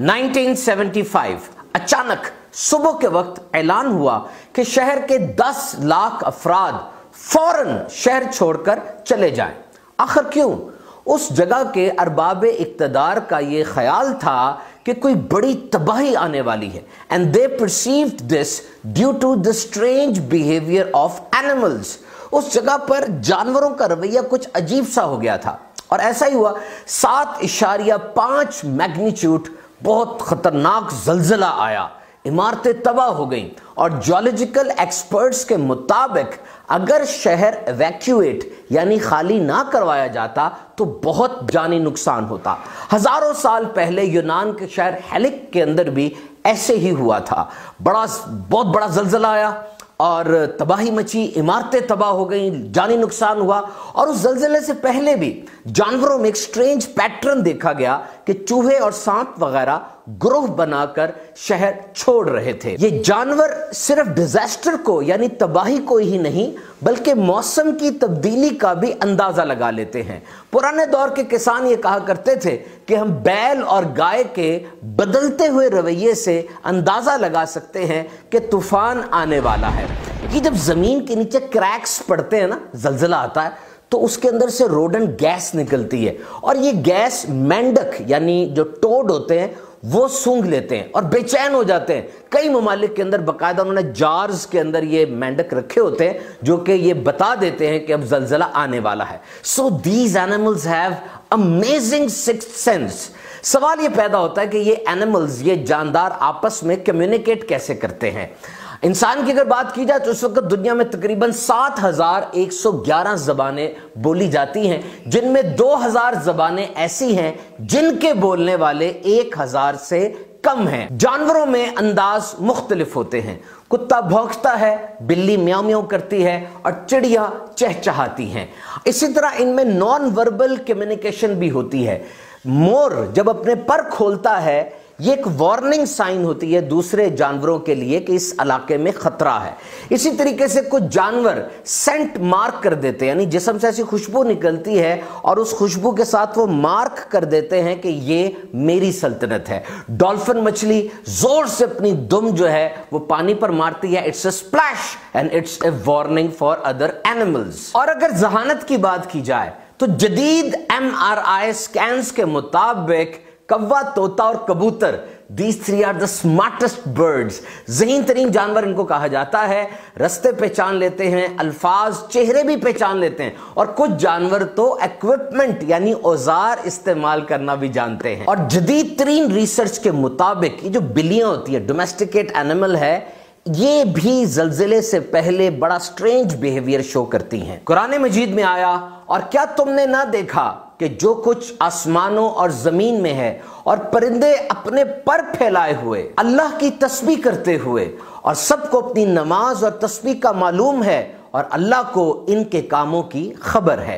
1975 अचानक सुबह के वक्त ऐलान हुआ कि शहर के 10 लाख अफराद फौरन शहर छोड़कर चले जाएं। आखिर क्यों? उस जगह के अरबाबे इक्तदार का ये ख्याल था कि कोई बड़ी तबाही आने वाली है, and they perceived this due to the strange behaviour of animals. उस जगह पर जानवरों का रवैया कुछ अजीब सा हो गया था, और ऐसा ही हुआ। 7.5 मैग्नीट्यूड बहुत खतरनाक जलजला आया, इमारतें तबाह हो गईं, और जियोलॉजिकल एक्सपर्ट्स के मुताबिक अगर शहर इवैक्यूएट यानी खाली ना करवाया जाता तो बहुत जानी नुकसान होता। हजारों साल पहले यूनान के शहर हेलिक के अंदर भी ऐसे ही हुआ था। बहुत बड़ा जलजला आया और तबाही मची, इमारतें तबाह हो गईं, जानी नुकसान हुआ। और उस जलजले से पहले भी जानवरों में एक स्ट्रेंज पैटर्न देखा गया कि चूहे और सांप वगैरह ग्रोह बनाकर शहर छोड़ रहे थे। ये जानवर सिर्फ डिजास्टर को यानी तबाही को ही नहीं बल्कि मौसम की तब्दीली का भी अंदाजा लगा लेते हैं। पुराने दौर के किसान ये कहा करते थे कि हम बैल और गाय के बदलते हुए रवैये से अंदाजा लगा सकते हैं कि तूफान आने वाला है। कि जब जमीन के नीचे क्रैक्स पड़ते हैं ना, जलजला आता है, तो उसके अंदर से रोडेंट गैस निकलती है, और ये गैस मेंढक यानी जो टोड होते हैं वो सूंघ लेते हैं और बेचैन हो जाते हैं। कई ममालिक के अंदर बाकायदा उन्होंने जार्स के अंदर ये मेंढक रखे होते हैं जो कि ये बता देते हैं कि अब जलजला आने वाला है। So these animals have amazing sixth sense. सवाल ये पैदा होता है कि ये एनिमल्स, ये जानदार आपस में कम्युनिकेट कैसे करते हैं। इंसान की अगर बात की जाए तो इस वक्त दुनिया में तकरीबन 7,111 जबानें बोली जाती हैं, जिनमें 2,000 जबानें ऐसी हैं जिनके बोलने वाले 1,000 से कम हैं। जानवरों में अंदाज मुख्तलिफ होते हैं। कुत्ता भौंकता है, बिल्ली म्याऊ म्याऊ करती है, और चिड़िया चहचहाती हैं। इसी तरह इनमें नॉन वर्बल कम्युनिकेशन भी होती है। मोर जब अपने पर खोलता है, ये एक वार्निंग साइन होती है दूसरे जानवरों के लिए कि इस इलाके में खतरा है। इसी तरीके से कुछ जानवर सेंट मार्क कर देते हैं, यानी जिस्म से ऐसी खुशबू निकलती है और उस खुशबू के साथ वो मार्क कर देते हैं कि ये मेरी सल्तनत है। डॉल्फिन मछली जोर से अपनी दुम जो है वो पानी पर मारती है, it's a splash and it's a warning for other animals. और अगर जहानत की बात की जाए तो जदीद MRI स्कैन्स के मुताबिक कौवा, तोता और कबूतर, these three are the smartest birds। ज़हीन तरीन जानवर इनको कहा जाता है। रस्ते पहचान लेते हैं, अल्फाज, चेहरे भी पहचान लेते हैं, और कुछ जानवर तो इक्विपमेंट यानी औजार इस्तेमाल करना भी जानते हैं। और जदीद तरीन रिसर्च के मुताबिक ये जो बिल्लियां होती है, डोमेस्टिकेट एनिमल है, ये भी जलजिले से पहले बड़ा स्ट्रेंज बिहेवियर शो करती हैं। कुरान मजीद में आया, और क्या तुमने ना देखा कि जो कुछ आसमानों और जमीन में है और परिंदे अपने पर फैलाए हुए अल्लाह की तस्बीह करते हुए, और सबको अपनी नमाज और तस्बीह का मालूम है, और अल्लाह को इनके कामों की खबर है।